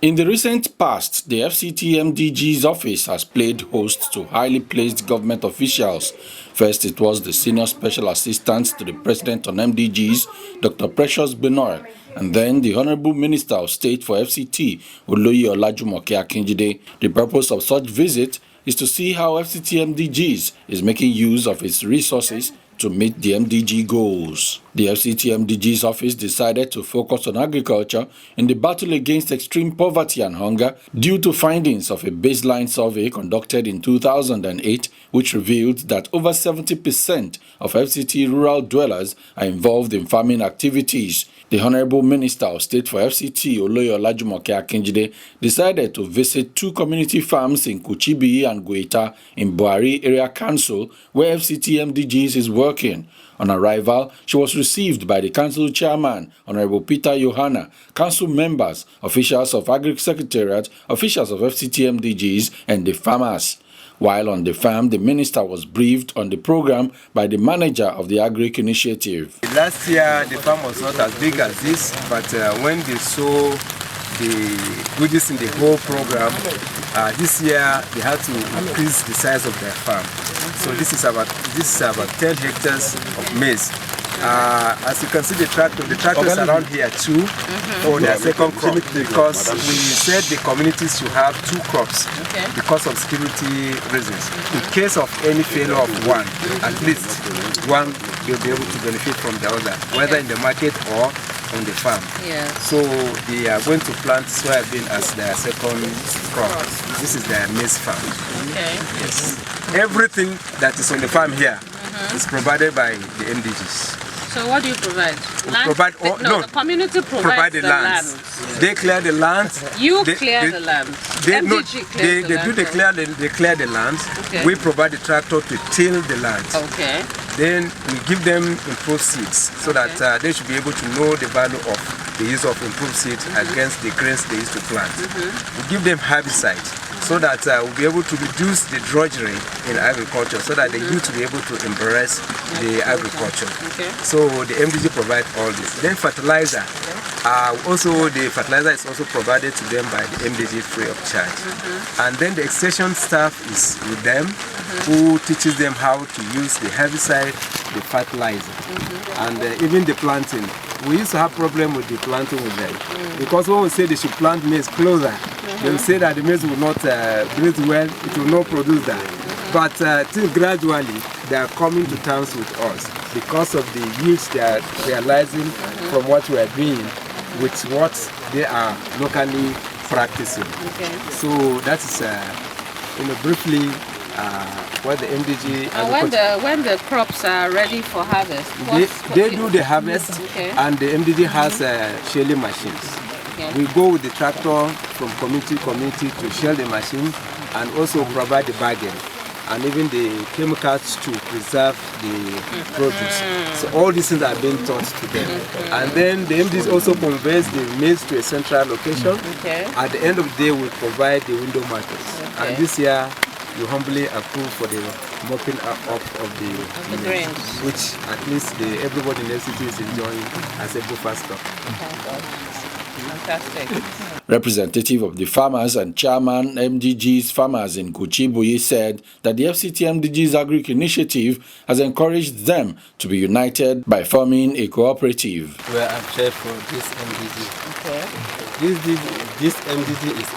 In the recent past, the FCT MDGs Office has played host to highly placed government officials. First, it was the Senior Special Assistant to the President on MDGs, Dr. Precious Benoit, and then the Honourable Minister of State for FCT, Oloye Olajumoke Akinjide. The purpose of such visit is to see how FCT MDGs is making use of its resources to meet the MDG goals. The FCT MDGs Office decided to focus on agriculture in the battle against extreme poverty and hunger due to findings of a baseline survey conducted in 2008, which revealed that over 70% of FCT rural dwellers are involved in farming activities. The Honourable Minister of State for FCT Oloye Olajumoke Akinjide decided to visit 2 community farms in Kuchibuyi and Guita in Bwari Area Council, where FCT MDGs is working. On arrival, she was received by the council chairman, Honourable Yohanna, council members, officials of Agric Secretariat, officials of FCT MDGs, and the farmers. While on the farm, the minister was briefed on the program by the manager of the Agric initiative. Last year, the farm was not as big as this, but when they saw the goodies in the whole program, this year they had to increase the size of their farm. So this is about 10 hectares of maize. As you can see, the tractors around here too for their second crop, because we said the communities should have 2 crops because of security reasons. In case of any failure of one, at least one will be able to benefit from the other, whether in the market or on the farm. So they are going to plant soybean as their second crop. This is their maize farm. Yes. Everything that is on the farm here is provided by the MDGs. So what do you provide? The community provides the land. They clear the land. You clear the land. They clear the land. We provide the tractor to till the land. Then we give them improved seeds so that they should be able to know the value of the use of improved seeds against the grains they used to plant. We give them herbicide so that we'll be able to reduce the drudgery in agriculture, so that the youth will be able to embrace the agriculture. So the MDG provide all this. Then fertilizer. The fertilizer is also provided to them by the MDG free of charge. And then the extension staff is with them, who teaches them how to use the herbicide, the fertilizer, and even the planting. We used to have problem with the planting with them, because when we say they should plant maize closer, they will say that the maize will not breathe well, it will not produce that. But till gradually, they are coming to terms with us because of the yields they are realizing from what we are doing with what they are locally practicing. So that is, briefly, what the MDG... when the crops are ready for harvest? They do the harvest, and the MDG has shelling machines. We go with the tractor from community to community to shell the machine, and also provide the bagging and even the chemicals to preserve the produce. So all these things are being taught to them. And then the MDs also conveys the maize to a central location. At the end of the day, we provide the window markets. And this year, you humbly approve for the mopping up of the grains, which at least everybody in the city is enjoying as a buffer stock. Fantastic. Representative of the farmers and chairman MDG's farmers in Kuchibuyi said that the FCT MDG's Agric initiative has encouraged them to be united by forming a cooperative. We are upset for this MDG. This MDG is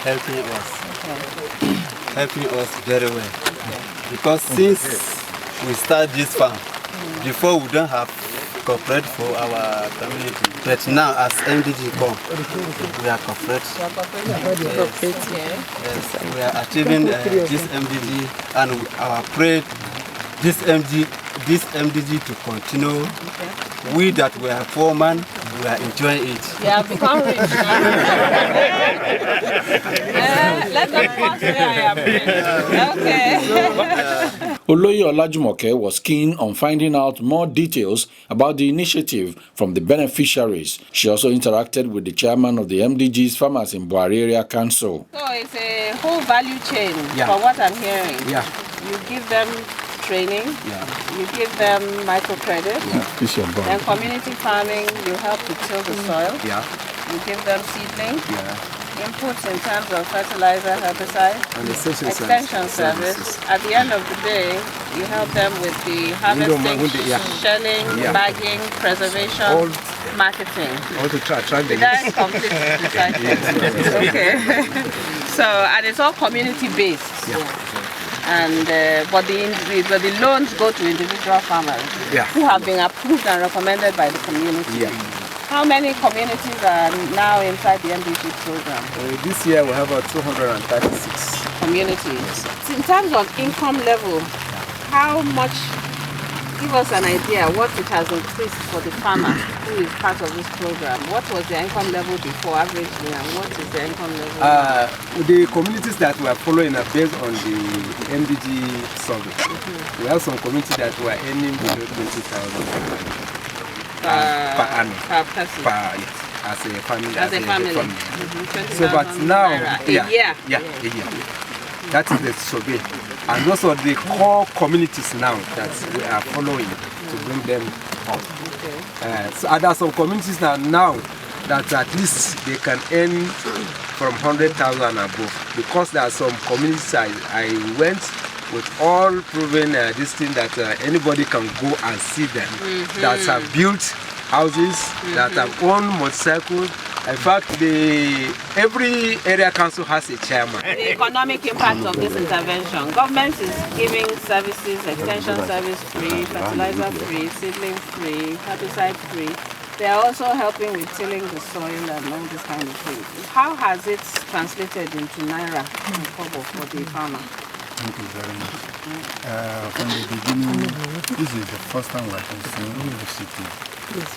helping us. Helping us very well. Because since we start this farm, before we don't have corporate for our community, but now as MDG come, we are corporate. Yes, we are achieving this MDG, and our prayer this MDG to continue. We that we are poor man, we are enjoying it. Yeah, become rich. Let them pass where I am rich. Okay. Oloye Olajumoke was keen on finding out more details about the initiative from the beneficiaries. She also interacted with the chairman of the MDG's farmers in Bwari Area Council. So it's a whole value chain from what I'm hearing. You give them training, you give them microcredit, then community farming, you help to till the soil, you give them seedling, inputs in terms of fertilizer, herbicide, and extension service. At the end of the day, you help them with the harvesting, shelling, bagging, preservation, marketing. All to track the That's complete recycling. Okay. So, and it's all community based. And but the loans go to individual farmers who have been approved and recommended by the community. How many communities are now inside the MDG program? This year we have 236 communities. In terms of income level, how much? Give us an idea what it has increased for the farmer who is part of this program. What was the income level before averagely, and what is the income level now? The communities that we are following are based on the MDG survey. We have some communities that were earning below 20,000 per annum. Per person. As a family. As a family. So, but now, a year. That is the survey. And also the core communities now that we are following to bring them up. So there are some communities now that at least they can earn from 100,000 above. Because there are some communities I went with all proven this thing that anybody can go and see them. That have built houses, that have owned motorcycles. In fact, every area council has a chairman. The economic impact of this intervention. Government is giving services, extension service free, fertilizer free, seedling free, herbicide free. They are also helping with tilling the soil and all this kind of things. How has it translated into Naira for the farmer? Thank you very much. From the beginning, this is the first time we are seeing FCT.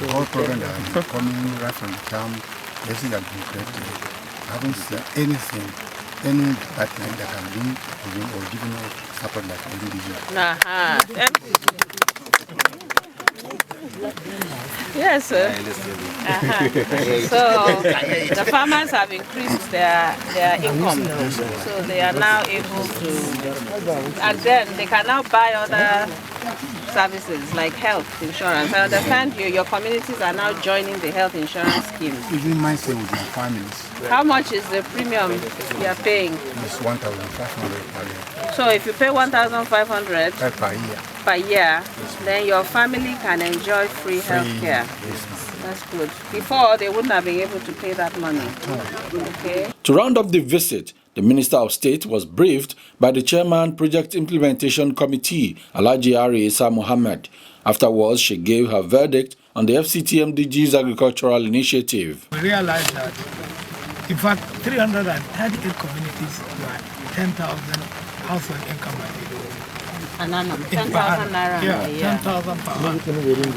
The whole program that has been coming right from the time, this has been created. I haven't seen anything, any department that has been giving or giving support like individual. Yes, sir. So the farmers have increased their income, so they are now able to, and then they can now buy other services like health insurance. I understand your communities are now joining the health insurance scheme. Even myself with my families. How much is the premium you are paying? It's 1,500 per year. So if you pay 1,500 per year, then your family can enjoy free health care. That's good. Before, they wouldn't have been able to pay that money. Okay. To round up the visit, the Minister of State was briefed by the Chairman Project Implementation Committee, Alhaji Muhammad. Afterwards, she gave her verdict on the FCT MDGs Agricultural Initiative. We realized that, in fact, 338 communities were 10,000 household income per year. 10,000 naira. Yeah, 10,000 per annum.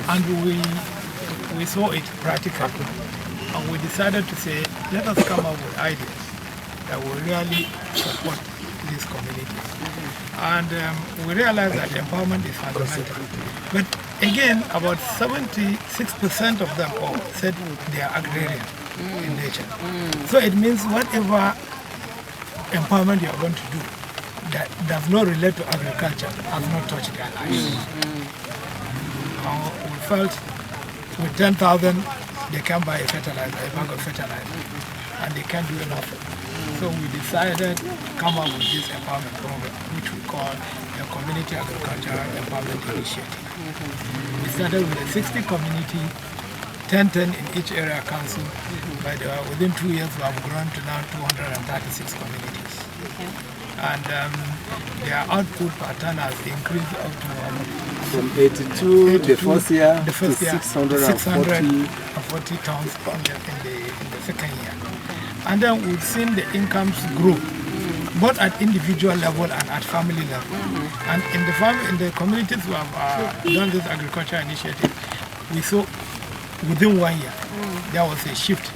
And we saw it practically. And we decided to say, let us come up with ideas that will really support these communities. And we realized that empowerment is fundamental. But again, about 76% of them all said they are agrarian in nature. So it means whatever empowerment you are going to do that does not relate to agriculture has not touched their lives. We felt with 10,000 they can buy a fertilizer, a bag of fertilizer, and they can't do enough. So we decided to come up with this empowerment program, which we call the Community Agricultural Empowerment Initiative. We started with a 60 community, 10 in each area council. By within 2 years, we have grown to now 236 communities. And their output per ton has increased up to from 82 the first year to 640 tons in the second year. And then we've seen the incomes grow, both at individual level and at family level. And in the communities who have done this agriculture initiative, we saw within 1 year there was a shift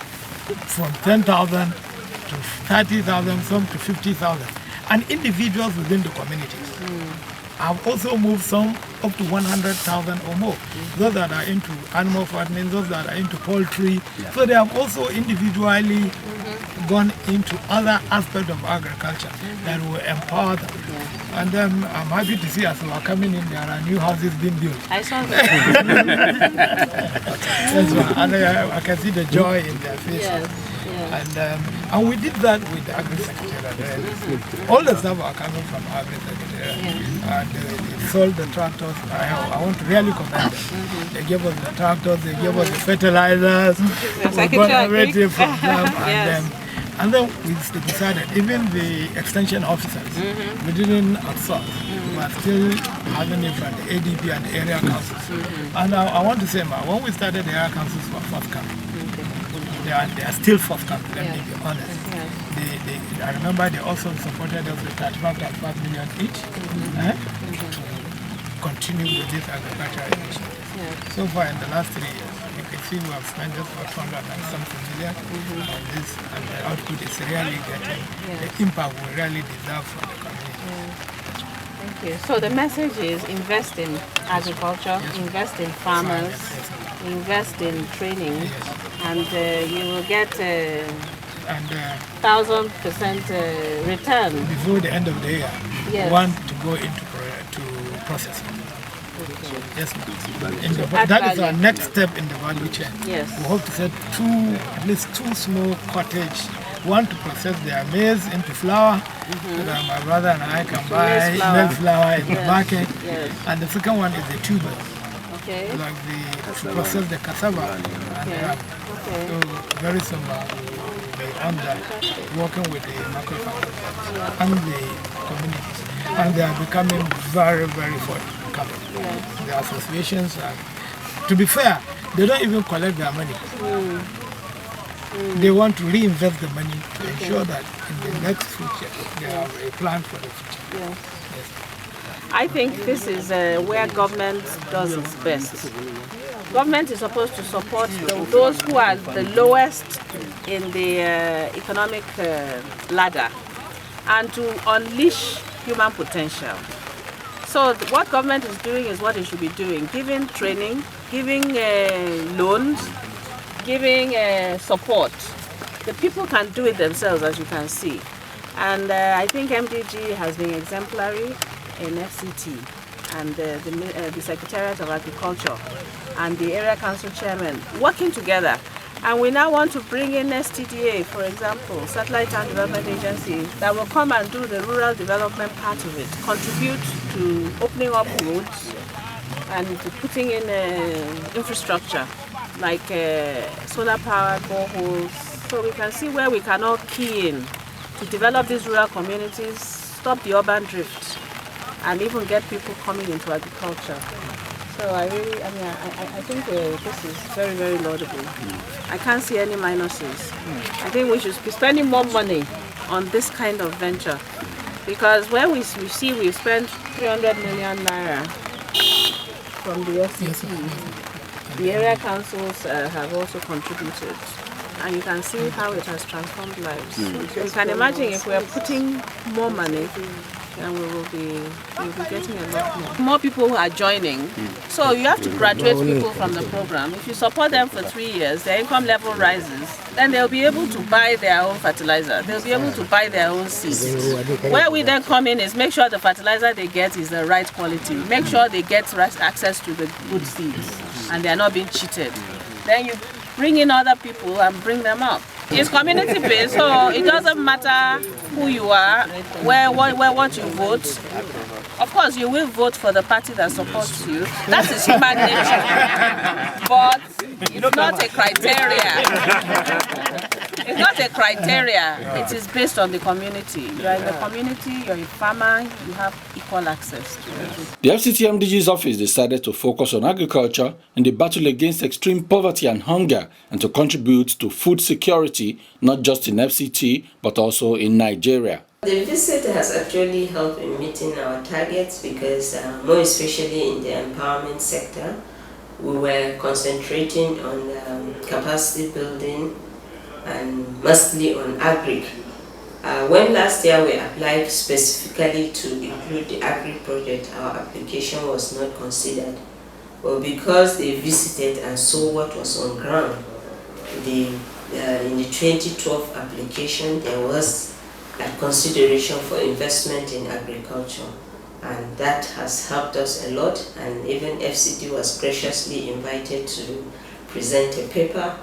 from 10,000 to 30,000, some to 50,000. And individuals within the communities have also moved some up to 100,000 or more. Those that are into animal farming, those that are into poultry. So they have also individually gone into other aspects of agriculture that will empower them. And then I'm happy to see as we are coming in, there are new houses being built. I saw that. That's right. And I can see the joy in their faces. And we did that with the Agric Secretariat. All the staff are coming from Agric Secretariat. And they sold the tractors. I want to really commend them. They gave us the tractors, they gave us the fertilizers, we got everything from them. And then we decided, even the extension officers, we didn't outsource. We are still having it from the ADP and the area councils. And I want to say, when we started, the area councils were forthcoming. They are still forthcoming, let me be honest. I remember they also supported us with 35 million each to continue with this agricultural initiative. So far in the last 3 years, you can see we have spent just about 200 and something million on this, and the output is really getting the impact we really deserve from the community. Thank you. So the message is invest in agriculture, invest in farmers, invest in training, and you will get 1,000% return. Before the end of the year, we want to go into processing. Yes, that is our next step in the value chain. Yes. We hope to set at least two small cottage. One to process their maize into flour, so that my brother and I can buy maize flour in the market. Yes. And the second one is the tubers, like to process the cassava and the ram. So very soon we'll be on that, working with the market farmers and the communities. And they are becoming very, very forthcoming. The associations to be fair, they don't even collect their money. They want to reinvest the money to ensure that in the next future they have a plan for the future. Yes. I think this is where government does its best. Government is supposed to support those who are the lowest in the economic ladder and to unleash human potential. So what government is doing is what it should be doing, giving training, giving loans, giving support. The people can do it themselves, as you can see. And I think MDG has been exemplary in FCT and the Secretariat of Agriculture and the Area Council Chairman working together. And we now want to bring in STDA, for example, Satellite Town Development Agency, that will come and do the rural development part of it, contribute to opening up roads and to putting in infrastructure like solar powered boreholes, so we can see where we can all key in to develop these rural communities, stop the urban drift, and even get people coming into agriculture. So I think this is very, very laudable. I can't see any minuses. I think we should be spending more money on this kind of venture, because when we see we spent 300 million naira from the FCT, the area councils have also contributed, and you can see how it has transformed lives. So you can imagine if we are putting more money, and we'll be getting a lot more. More people are joining. So you have to graduate people from the program. If you support them for 3 years, their income level rises, then they'll be able to buy their own fertilizer. They'll be able to buy their own seeds. Where we then come in is make sure the fertilizer they get is the right quality. Make sure they get access to the good seeds and they're not being cheated. Then you bring in other people and bring them up. It's community based, so it doesn't matter who you are, what you vote. Of course, you will vote for the party that supports you. That is human nature. But it's not a criteria. It's not a criteria. It is based on the community. You are in the community, you're a farmer, you have equal access to it. The FCT MDGs Office decided to focus on agriculture in the battle against extreme poverty and hunger, and to contribute to food security, not just in FCT, but also in Nigeria. The visit has actually helped in meeting our targets, because more especially in the empowerment sector, we were concentrating on capacity building and mostly on agric. When last year we applied specifically to include the agric project, our application was not considered. But because they visited and saw what was on ground, in the 2012 application there was a consideration for investment in agriculture, and that has helped us a lot. And even FCT was graciously invited to present a paper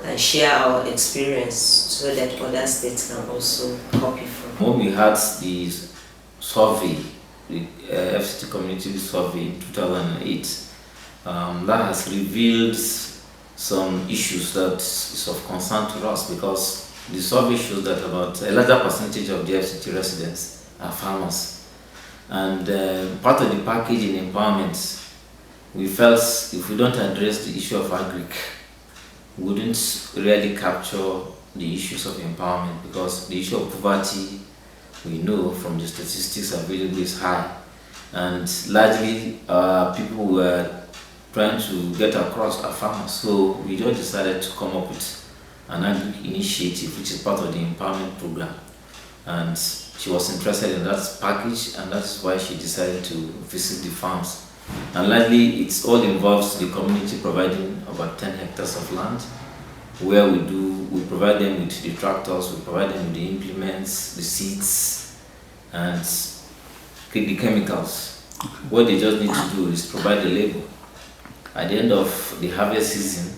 and share our experience so that other states can also copy from. When we had the survey, the FCT Community Survey in 2008, that has revealed some issues that is of concern to us, because the survey shows that about a larger percentage of the FCT residents are farmers. And part of the package in empowerment, we felt if we don't address the issue of agric, we wouldn't really capture the issues of empowerment, because the issue of poverty, we know from the statistics available, is high. And largely people were trying to get across are farmers. So we just decided to come up with an agric initiative, which is part of the empowerment program. And she was interested in that package, and that's why she decided to visit the farms. And largely it all involves the community providing about 10 hectares of land, where we provide them with the tractors, we provide them with the implements, the seeds, and the chemicals. What they just need to do is provide the label. At the end of the harvest season,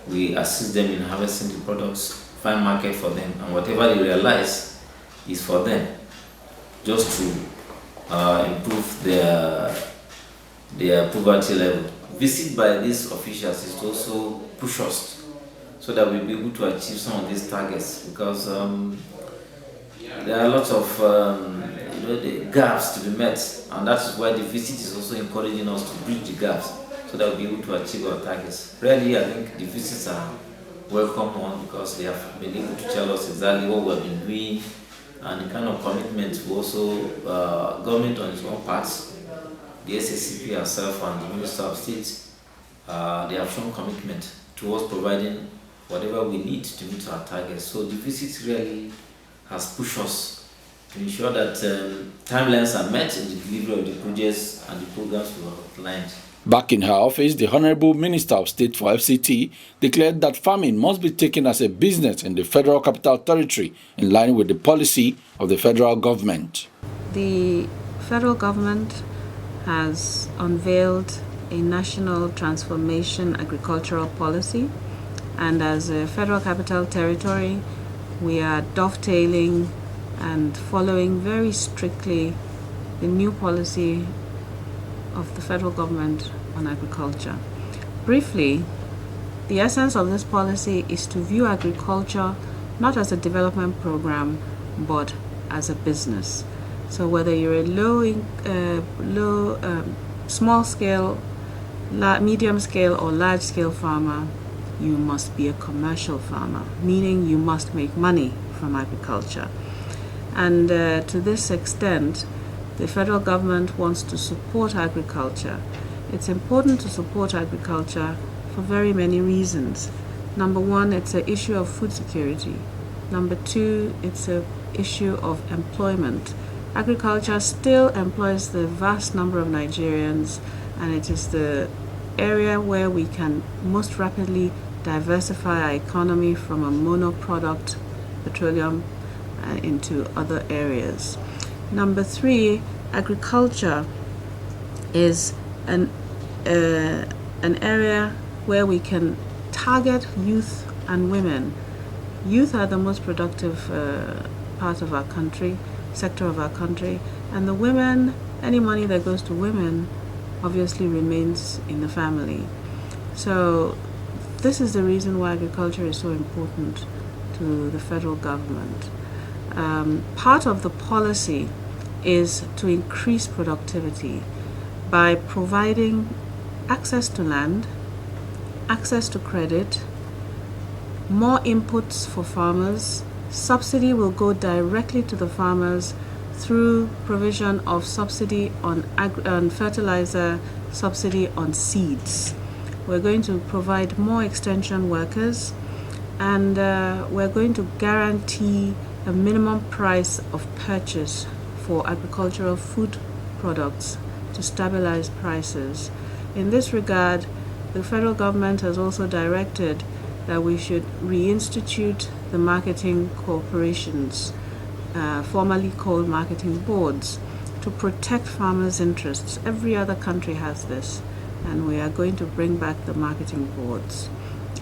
we assist them in harvesting the products, find market for them, and whatever they realize is for them, just to improve their poverty level. Visit by these officials is to also push us so that we'll be able to achieve some of these targets, because there are lots of the gaps to be met, and that's why the visit is also encouraging us to bridge the gaps so that we'll be able to achieve our targets. Really, I think the visits are welcome one, because they have been able to tell us exactly what we've been doing and the kind of commitment we also, government on its own parts, the SACP herself and the Minister of State, they have shown commitment towards providing whatever we need to meet our targets. So the visit really has pushed us to ensure that timelines are met in the delivery of the projects and the programs we have outlined. Back in her office, the Honourable Minister of State for FCT declared that farming must be taken as a business in the Federal Capital Territory, in line with the policy of the federal government. The federal government has unveiled a national transformation agricultural policy, and as a Federal Capital Territory, we are dovetailing and following very strictly the new policy of the federal government on agriculture. Briefly, the essence of this policy is to view agriculture not as a development program, but as a business. So whether you're a small scale, medium scale, or large scale farmer, you must be a commercial farmer, meaning you must make money from agriculture. And to this extent, the federal government wants to support agriculture. It's important to support agriculture for very many reasons. Number one, it's an issue of food security. Number two, it's an issue of employment. Agriculture still employs the vast number of Nigerians, and it is the area where we can most rapidly diversify our economy from a monoproduct, petroleum, into other areas. Number three, agriculture is an area where we can target youth and women. Youth are the most productive part of our country, sector of our country, and the women, any money that goes to women obviously remains in the family. So this is the reason why agriculture is so important to the federal government. Part of the policy is to increase productivity by providing access to land, access to credit, more inputs for farmers. Subsidy will go directly to the farmers through provision of subsidy on fertilizer, subsidy on seeds. We're going to provide more extension workers, and we're going to guarantee a minimum price of purchase for agricultural food products to stabilize prices. In this regard, the federal government has also directed that we should reinstitute the marketing corporations, formerly called marketing boards, to protect farmers' interests. Every other country has this, and we are going to bring back the marketing boards.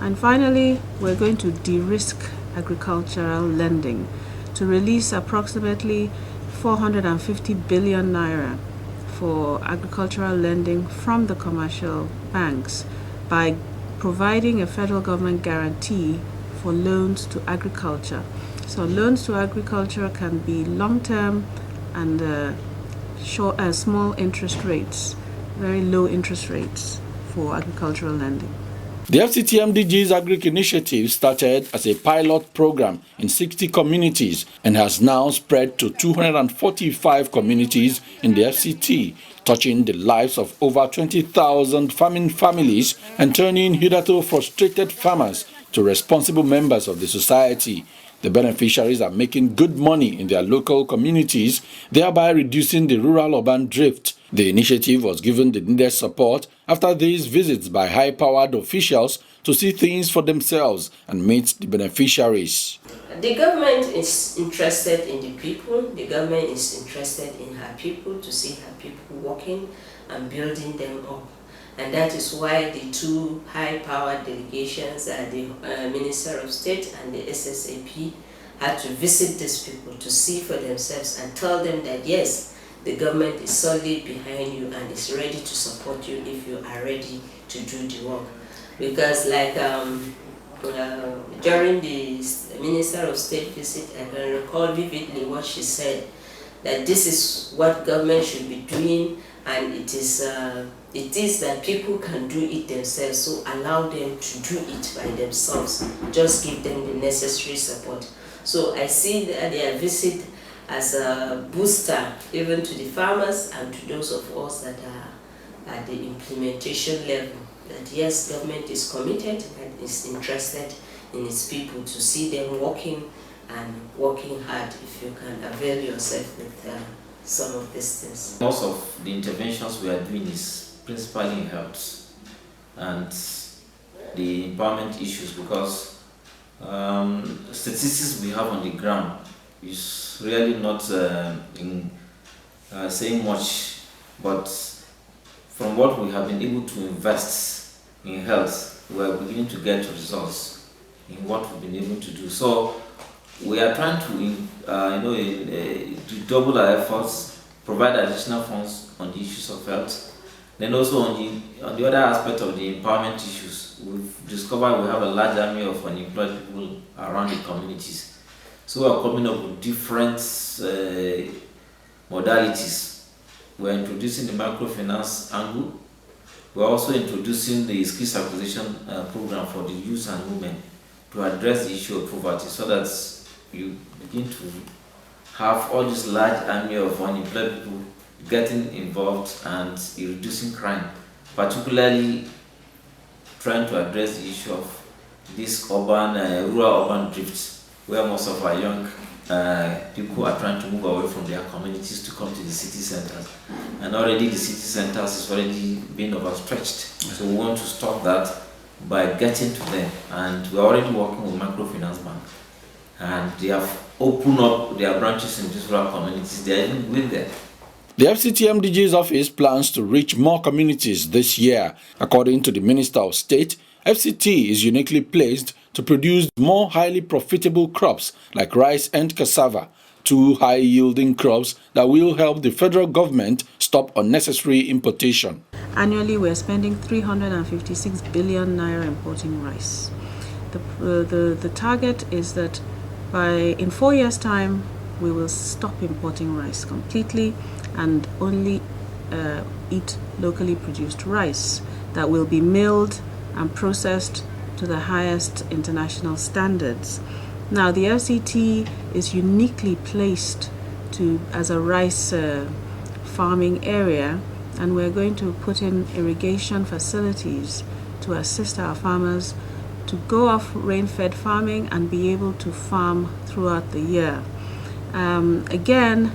And finally, we're going to de-risk agricultural lending to release approximately 450 billion naira for agricultural lending from the commercial banks by providing a federal government guarantee for loans to agriculture. So loans to agriculture can be long-term and small interest rates, very low interest rates for agricultural lending. The FCT MDGs Agric initiative started as a pilot program in 60 communities and has now spread to 245 communities in the FCT, touching the lives of over 20,000 farming families and turning hitherto frustrated farmers to responsible members of the society. The beneficiaries are making good money in their local communities, thereby reducing the rural-urban drift. The initiative was given the needed support after these visits by high-powered officials to see things for themselves and meet the beneficiaries. The government is interested in the people. The government is interested in her people, to see her people working and building them up. And that is why the two high-powered delegations, the Minister of State and the SSAP, had to visit these people to see for themselves and tell them that yes, the government is solid behind you and is ready to support you if you are ready to do the work. Because like during the Minister of State visit, I can recall vividly what she said, that this is what government should be doing, and it is that people can do it themselves, so allow them to do it by themselves. Just give them the necessary support. So I see that their visit as a booster even to the farmers and to those of us that are at the implementation level, that yes, government is committed and is interested in its people, to see them working and working hard if you can avail yourself with some of these things. Most of the interventions we are doing is principally in health and the empowerment issues, because statistics we have on the ground is really not saying much, but from what we have been able to invest in health, we are beginning to get results in what we've been able to do. So we are trying to to double our efforts, provide additional funds on the issues of health. Then also on the other aspect of the empowerment issues, we've discovered we have a large army of unemployed people around the communities. So we are coming up with different modalities. We're introducing the microfinance angle. We're also introducing the skills acquisition program for the youth and women to address the issue of poverty, so that you begin to have all this large army of unemployed people getting involved and reducing crime, particularly trying to address the issue of this rural-urban drift, where most of our young people are trying to move away from their communities to come to the city centers. And already the city centers is already being overstretched. So we want to stop that by getting to them. And we're already working with Microfinance Bank. And they have opened up their branches in these rural communities. They are even with there. The FCT MDGs Office plans to reach more communities this year. According to the Minister of State, FCT is uniquely placed to produce more highly profitable crops like rice and cassava, two high-yielding crops that will help the federal government stop unnecessary importation. Annually, we're spending 356 billion naira importing rice. The target is that in 4 years' time, we will stop importing rice completely and only eat locally produced rice that will be milled and processed to the highest international standards. Now, the FCT is uniquely placed as a rice farming area, and we're going to put in irrigation facilities to assist our farmers to go off rain-fed farming and be able to farm throughout the year. Again,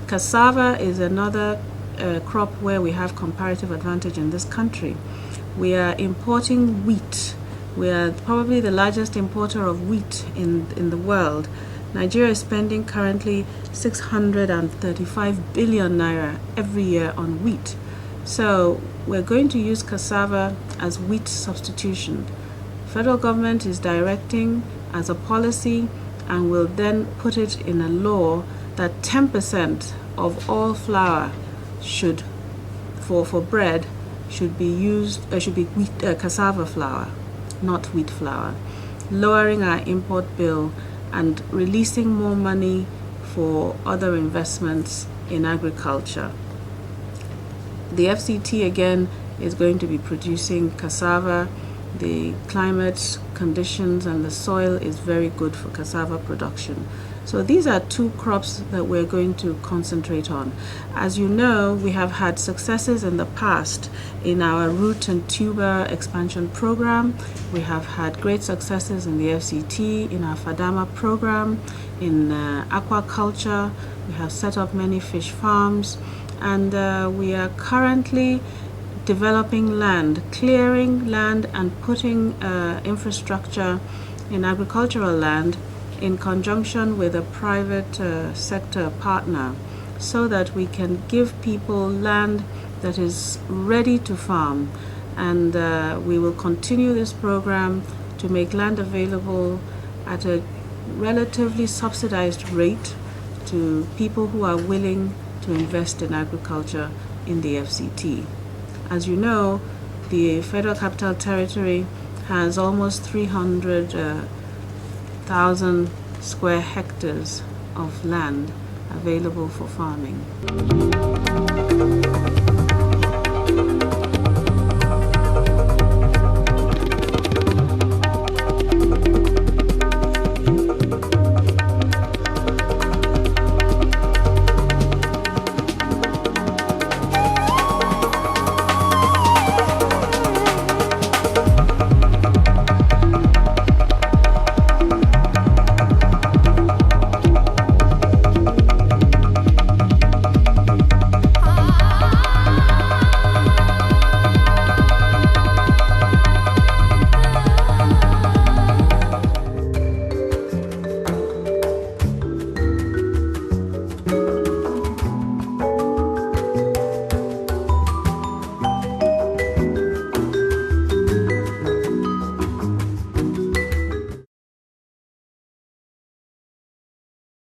cassava is another crop where we have comparative advantage in this country. We are importing wheat. We are probably the largest importer of wheat in the world. Nigeria is spending currently 635 billion naira every year on wheat. So we're going to use cassava as wheat substitution Federal government is directing as a policy and will then put it in a law that 10% of all flour should, for bread, should be used, should be wheat, cassava flour, not wheat flour, lowering our import bill and releasing more money for other investments in agriculture. The FCT again is going to be producing cassava. The climate conditions and the soil is very good for cassava production. So these are two crops that we're going to concentrate on. As you know, we have had successes in the past in our root and tuber expansion program. We have had great successes in the FCT, in our Fadama program, in aquaculture. We have set up many fish farms, and we are currently developing land, clearing land and putting infrastructure in agricultural land in conjunction with a private sector partner, so that we can give people land that is ready to farm. And we will continue this program to make land available at a relatively subsidized rate to people who are willing to invest in agriculture in the FCT. As you know, the Federal Capital Territory has almost 300,000 square hectares of land available for farming.